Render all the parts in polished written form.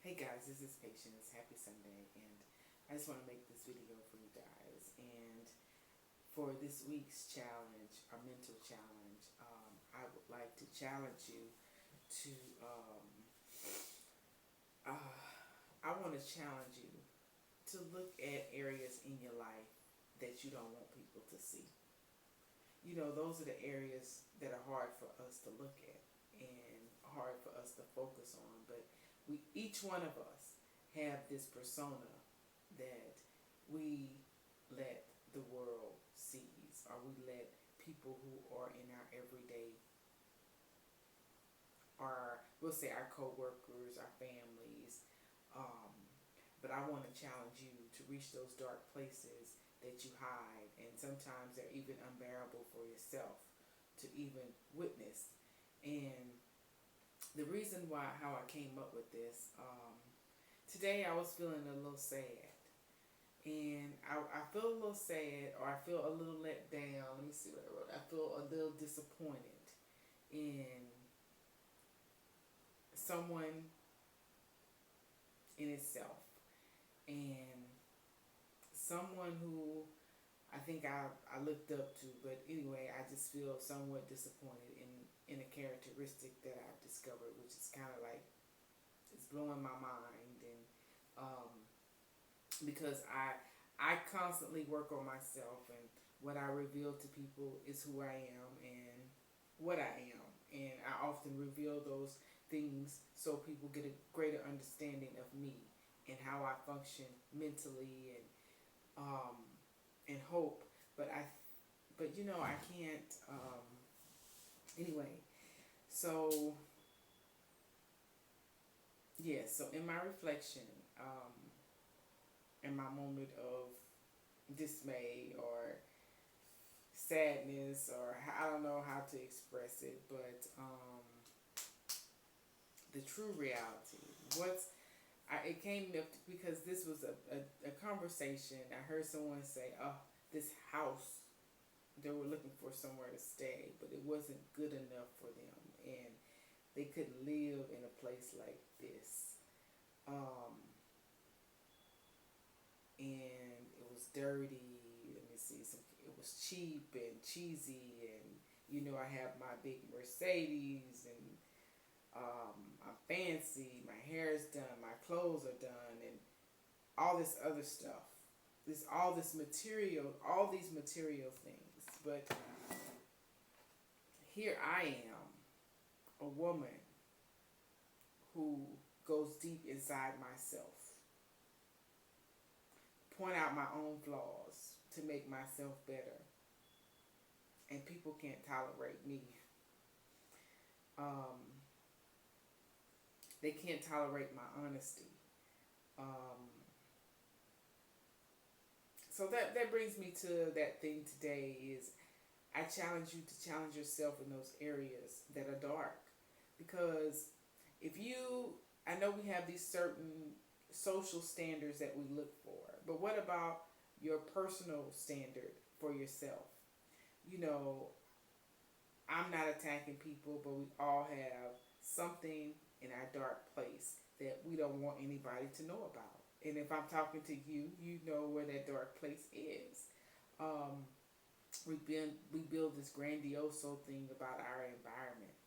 Hey guys, this is Patience. Happy Sunday, and I just want to make this video for you guys. And for this week's challenge, our mental challenge, I would like to challenge you to. Uh, I want to challenge you to look at areas in your life that you don't want people to see. You know, those are the areas that are hard for us to look at and hard for us to focus on. But each one of us, have this persona that we let the world sees, or we let people who are in our everyday, our we'll say our co-workers, our families. Um, but I want to challenge you to reach those dark places that you hide, and sometimes they're even unbearable for yourself to even witness. And the reason why, how I came up with this, today I was feeling a little sad. And I feel a little sad, or I feel a little let down. Let me see what I wrote. I feel a little disappointed in someone in itself. And someone who I think I looked up to, but anyway, I just feel somewhat disappointed in a characteristic that I've discovered, which is kind of like it's blowing my mind. And because I constantly work on myself, and what I reveal to people is who I am and what I am, and I often reveal those things so people get a greater understanding of me and how I function mentally, um, and hope. But I can't. Anyway, so yeah. So in my reflection, in my moment of dismay or sadness, or I don't know how to express it, but the true reality. It came up because this was a conversation. I heard someone say, "Oh, this house." They were looking for somewhere to stay, but it wasn't good enough for them, and they couldn't live in a place like this. Um, and it was dirty. Let me see. It was cheap and cheesy, and I have my big Mercedes, and I'm fancy. My hair is done. My clothes are done, and all this other stuff. All these material things. But here I am, a woman who goes deep inside myself, point out my own flaws to make myself better, and people can't tolerate me. Um, they can't tolerate my honesty. Um, so that brings me to that thing today is I challenge you to challenge yourself in those areas that are dark. Because if you, I know we have these certain social standards that we look for, but what about your personal standard for yourself? You know, I'm not attacking people, but we all have something in our dark place that we don't want anybody to know about. And if I'm talking to you, you know where that dark place is. Um, we build this grandiose thing about our environment,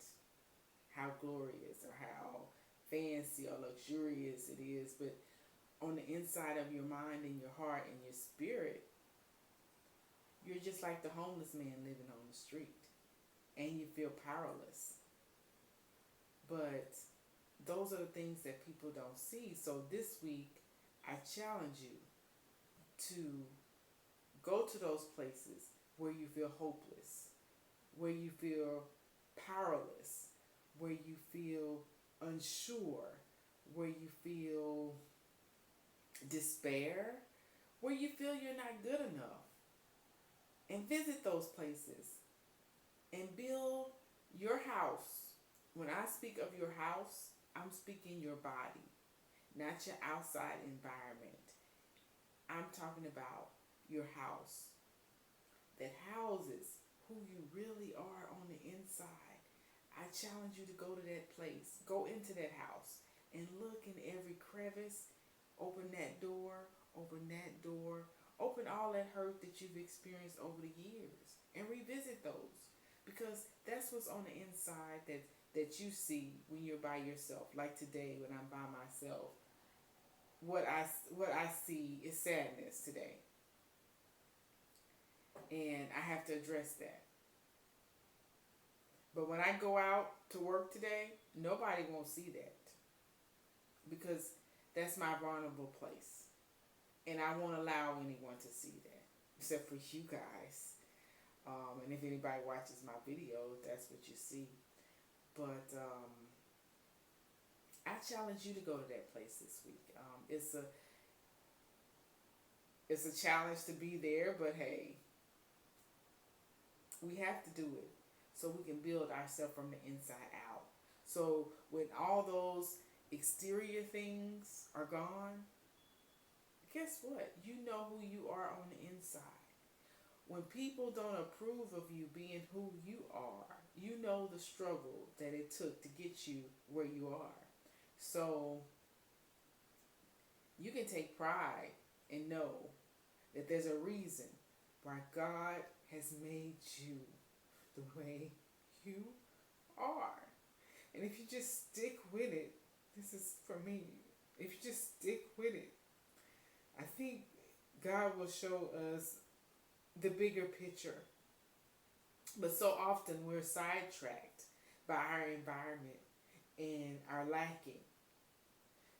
how glorious or how fancy or luxurious it is, but on the inside of your mind and your heart and your spirit, you're just like the homeless man living on the street, and you feel powerless. But those are the things that people don't see. So this week, I challenge you to go to those places where you feel hopeless, where you feel powerless, where you feel unsure, where you feel despair, where you feel you're not good enough. And visit those places and build your house. When I speak of your house, I'm speaking your body, not your outside environment. I'm talking about your house that houses who you really are on the inside. I challenge you to go to that place, go into that house, and look in every crevice. Open that door, open that door, open all that hurt that you've experienced over the years and revisit those. Because that's what's on the inside that you see when you're by yourself. Like today when I'm by myself, what I see is sadness today. And I have to address that. But when I go out to work today, nobody won't see that because that's my vulnerable place. And I won't allow anyone to see that except for you guys. And if anybody watches my videos, that's what you see. But I challenge you to go to that place this week. It's a challenge to be there, but hey, we have to do it so we can build ourselves from the inside out. So when all those exterior things are gone, guess what? You know who you are on the inside. When people don't approve of you being who you are, you know the struggle that it took to get you where you are. So you can take pride and know that there's a reason why God has made you the way you are. And if you just stick with it, this is for me. If you just stick with it, I think God will show us the bigger picture. But so often we're sidetracked by our environment and our lacking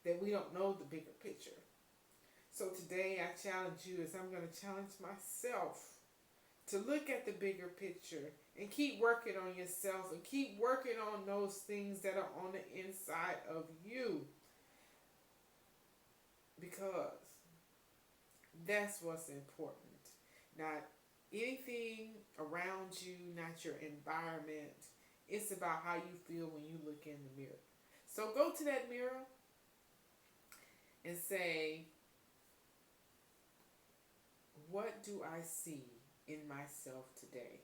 that we don't know the bigger picture. So today I challenge you, as I'm going to challenge myself, to look at the bigger picture and keep working on yourself and keep working on those things that are on the inside of you. Because that's what's important. Not anything around you, not your environment. It's about how you feel when you look in the mirror. So go to that mirror and say, what do I see in myself today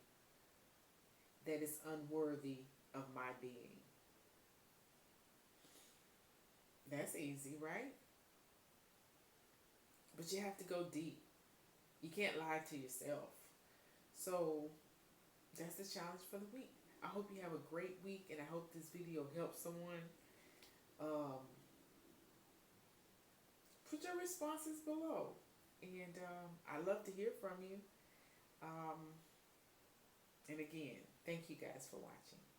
that is unworthy of my being? That's easy, right? But you have to go deep. You can't lie to yourself. So that's the challenge for the week. I hope you have a great week, and I hope this video helps someone. Put your responses below. And I love to hear from you. And again, thank you guys for watching.